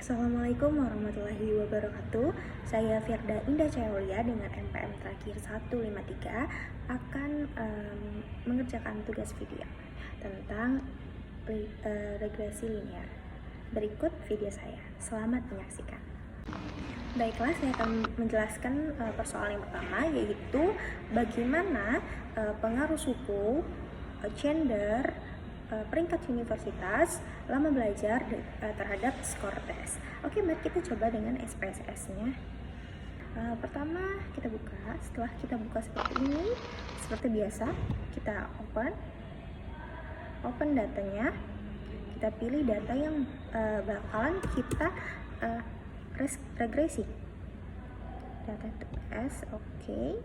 Assalamualaikum warahmatullahi wabarakatuh. Saya Firda Indah Cayolia dengan NPM terakhir 153 akan mengerjakan tugas video tentang regresi linear. Berikut video saya. Selamat menyaksikan. Baiklah, saya akan menjelaskan persoalan yang pertama, yaitu bagaimana pengaruh suku, gender, peringkat universitas, lama belajar terhadap skor tes. Oke, mari kita coba dengan SPSS-nya. Pertama kita buka. Setelah kita buka seperti ini, seperti biasa kita open datanya. Kita pilih data yang bakalan kita regresi. Data TPS, oke,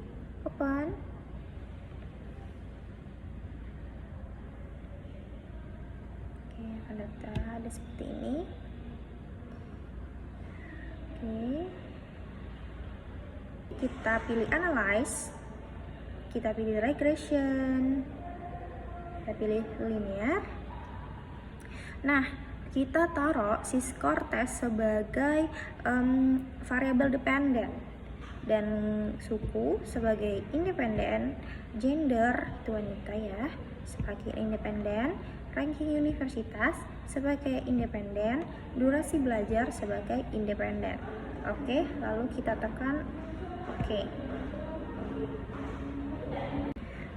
open. Data ada seperti ini. Oke, kita pilih analyze, kita pilih regression, kita pilih linear. Nah, kita taruh si skor tes sebagai variabel dependen dan suku sebagai independen, gender itu wanita ya sebagai independen, ranking universitas sebagai independen, durasi belajar sebagai independen. Oke, lalu kita tekan oke.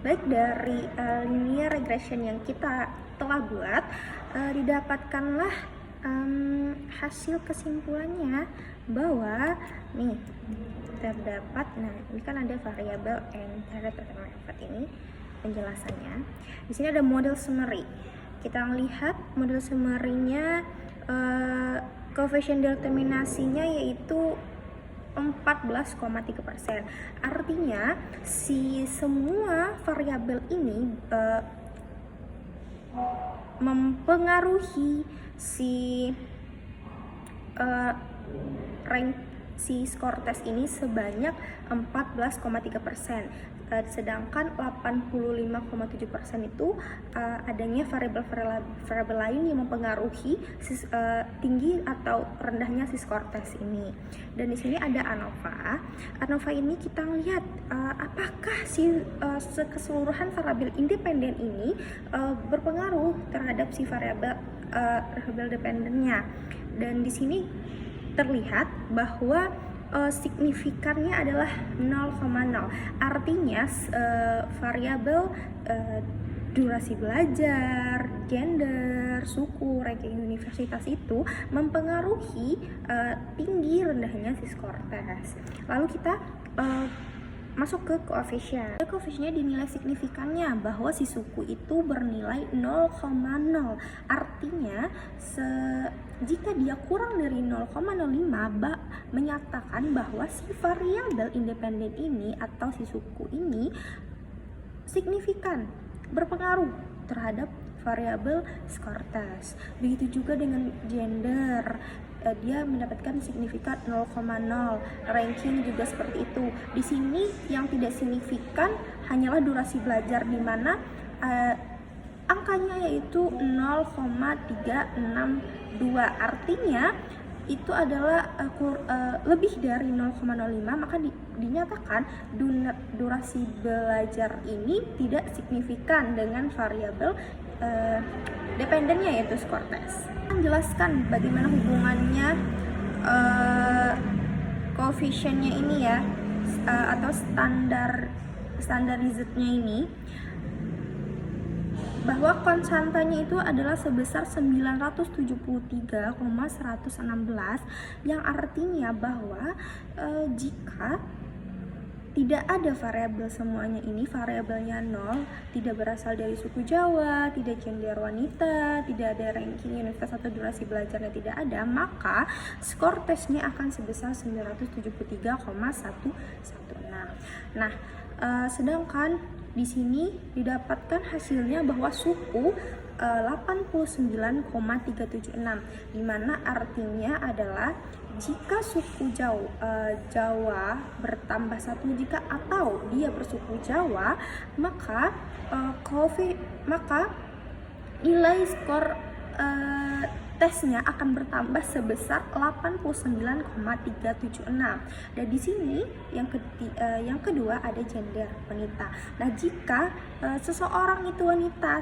Baik, dari linear regression yang kita telah buat, didapatkanlah hasil kesimpulannya bahwa nih terdapat, ini kan ada variabel n ini penjelasannya. Di sini ada model summary. Kita lihat model summary-nya, coefficient determinasinya yaitu 14,3%. Artinya si semua variabel ini mempengaruhi si rank si skor tes ini sebanyak 14,3%. Sedangkan 85,7% itu adanya variabel lain yang mempengaruhi tinggi atau rendahnya si skor tes ini. Dan di sini ada ANOVA. ANOVA ini kita lihat apakah si keseluruhan variabel independen ini berpengaruh terhadap si variabel dependennya. Dan di sini terlihat bahwa signifikannya adalah 0,0. Artinya variabel durasi belajar, gender, suku, ranking universitas itu mempengaruhi tinggi rendahnya si skor tes. Lalu kita masuk ke koefisien. Koefisiennya dinilai signifikannya bahwa si suku itu bernilai 0,0. Artinya jika dia kurang dari 0,05 menyatakan bahwa si variabel independen ini atau si suku ini signifikan berpengaruh terhadap variabel skor tes. Begitu juga dengan gender, dia mendapatkan signifikan 0,0. Ranking juga seperti itu. Di sini yang tidak signifikan hanyalah durasi belajar, di mana angkanya yaitu 0,362. Artinya itu adalah lebih dari 0,05, maka dinyatakan durasi belajar ini tidak signifikan dengan variabel dependennya yaitu skor tes. Menjelaskan bagaimana hubungannya koefisiennya ini ya, atau standarizednya ini, bahwa konstantanya itu adalah sebesar 973,116, yang artinya bahwa jika tidak ada variabel semuanya ini, variabelnya 0, tidak berasal dari suku Jawa, tidak gender wanita, tidak ada ranking universitas atau durasi belajarnya tidak ada, maka skor tesnya akan sebesar 973,116. Nah, sedangkan di sini didapatkan hasilnya bahwa suku 89,376, dimana artinya adalah jika suku Jawa bertambah 1 atau dia bersuku Jawa, maka nilai skor tesnya akan bertambah sebesar 89,376. Dan di sini yang kedua ada gender, wanita. Nah, jika seseorang itu wanita,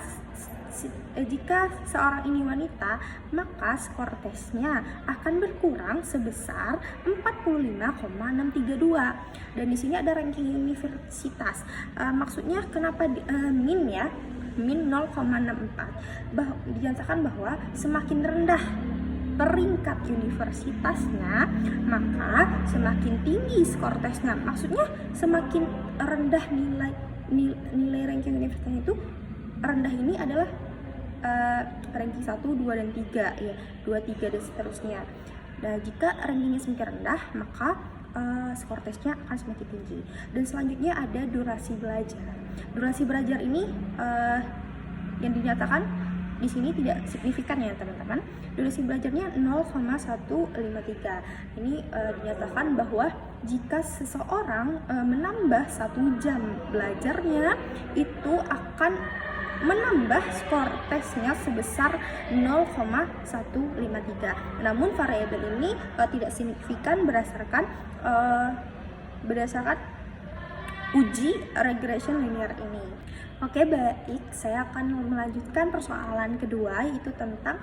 jika seorang ini wanita, maka skor tesnya akan berkurang sebesar 45,632. Dan di sini ada ranking universitas. Maksudnya kenapa min ya? Min 0,64. Dinyatakan bahwa semakin rendah peringkat universitasnya, maka semakin tinggi skor tesnya. Maksudnya semakin rendah nilai ranking universitasnya itu, rendah ini adalah ranking 1, 2, dan 3 ya, 2, 3 dan seterusnya. Nah, jika rankingnya semakin rendah, maka skor tesnya akan semakin tinggi. Dan selanjutnya ada durasi belajar. Durasi belajar ini yang dinyatakan di sini tidak signifikan ya teman-teman. Durasi belajarnya 0,153. Ini dinyatakan bahwa jika seseorang menambah 1 jam belajarnya, itu akan menambah skor tesnya sebesar 0,153. Namun variabel ini tidak signifikan berdasarkan uji regression linear ini. Oke, baik, saya akan melanjutkan persoalan kedua, yaitu tentang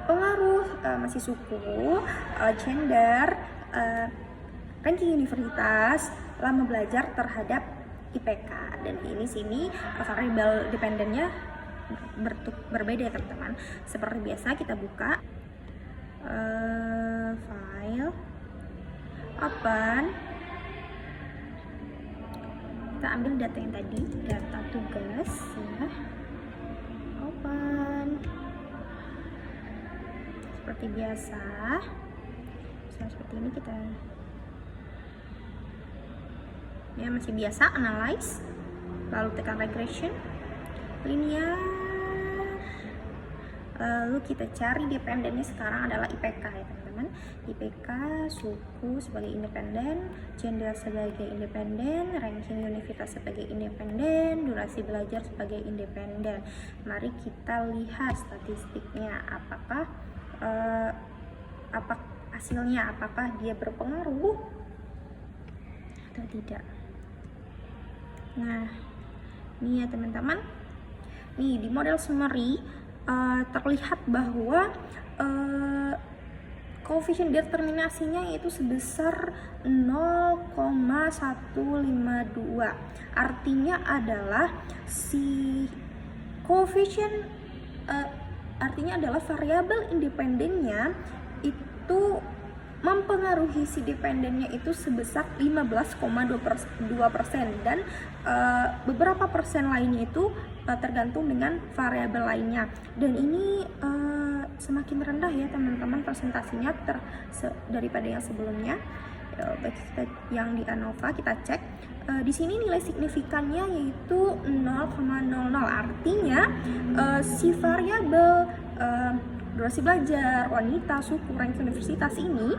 pengaruh masih suku, gender, ranking universitas, lama belajar terhadap IPK. Dan ini sini variabel dependennya berbeda ya teman-teman. Seperti biasa kita buka file, open, kita ambil data yang tadi, data tugas ya, open. Seperti biasa, misalnya seperti ini kita ya, masih biasa analyze, lalu tekan regression linear, lalu kita cari dependennya sekarang adalah IPK ya teman-teman. IPK, suku sebagai independen, gender sebagai independen, ranking universitas sebagai independen, durasi belajar sebagai independen. Mari kita lihat statistiknya, apakah hasilnya, apakah dia berpengaruh atau tidak. Nah, ini ya teman-teman, nih di model summary terlihat bahwa koefisien determinasinya itu sebesar 0,152. Artinya adalah artinya adalah variabel independennya itu mempengaruhi si dependennya itu sebesar 15,2%, dan beberapa persen lainnya itu tergantung dengan variabel lainnya. Dan ini semakin rendah ya teman-teman persentasinya daripada yang sebelumnya. Yang di ANOVA kita cek, di sini nilai signifikannya yaitu 0,00. Artinya si variabel durasi belajar, wanita, suku, ranking universitas ini,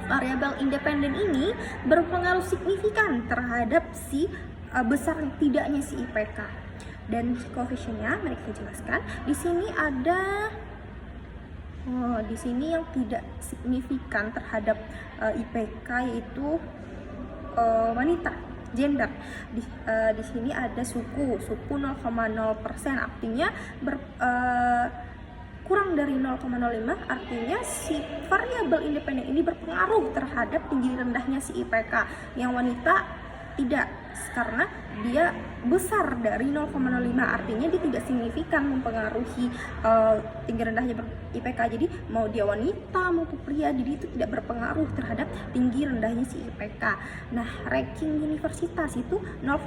variabel independen ini berpengaruh signifikan terhadap si besar tidaknya si IPK. Dan koefisiennya mari kita jelaskan. Di sini ada di sini yang tidak signifikan terhadap IPK yaitu wanita, gender. Di sini ada suku 0,0%, artinya kurang dari 0,05, artinya si variabel independen ini berpengaruh terhadap tinggi rendahnya si IPK. Yang wanita tidak, karena dia besar dari 0,05, artinya dia tidak signifikan mempengaruhi tinggi rendahnya IPK. Jadi mau dia wanita maupun pria, jadi itu tidak berpengaruh terhadap tinggi rendahnya si IPK. Nah, ranking universitas itu 0,00,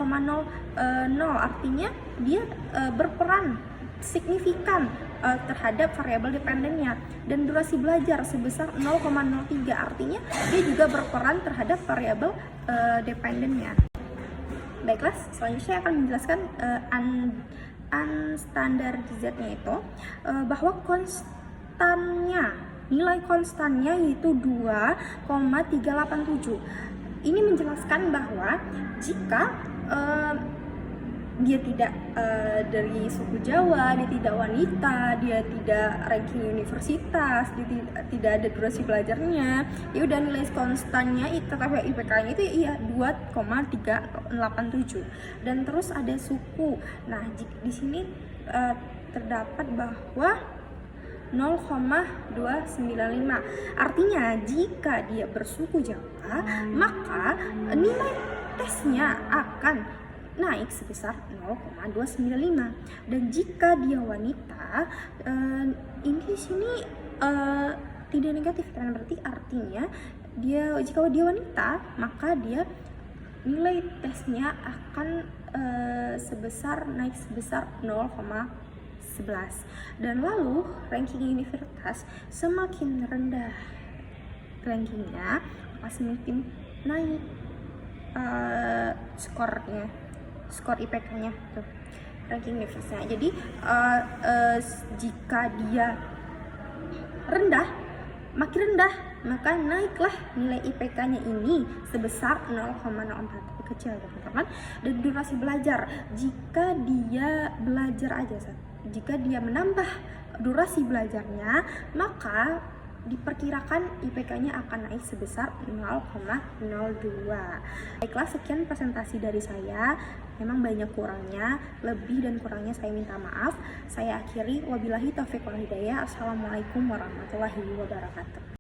artinya dia berperan signifikan terhadap variabel dependennya. Dan durasi belajar sebesar 0,03, artinya dia juga berperan terhadap variabel dependennya. Baiklah, selanjutnya saya akan menjelaskan unstandardizednya itu bahwa nilai konstannya yaitu 2,387. Ini menjelaskan bahwa jika dia tidak dari suku Jawa, dia tidak wanita, dia tidak ranking universitas, dia tidak ada durasi belajarnya, ya udah nilai konstannya itu IPK-nya itu iya 2,387. Dan terus ada suku. Nah, di sini terdapat bahwa 0,295. Artinya jika dia bersuku Jawa, maka nilai tesnya akan naik sebesar 0,295. Dan jika dia wanita, ini di sini tidak negatif, kan berarti artinya jika dia wanita, maka dia nilai tesnya akan naik sebesar 0,11. Dan lalu ranking universitas semakin rendah rankingnya, maka semakin naik skor IPK-nya tuh, ranking universitasnya. Jadi jika dia rendah, makin rendah, maka naiklah nilai IPK-nya ini sebesar 0,04, kecil teman-teman. Dan durasi belajar, jika dia belajar aja, jika dia menambah durasi belajarnya, maka diperkirakan IPK-nya akan naik sebesar 0,02. Baiklah, sekian presentasi dari saya. Memang banyak kurangnya, lebih dan kurangnya saya minta maaf. Saya akhiri, wabillahi taufiq wal hidayah. Assalamualaikum warahmatullahi wabarakatuh.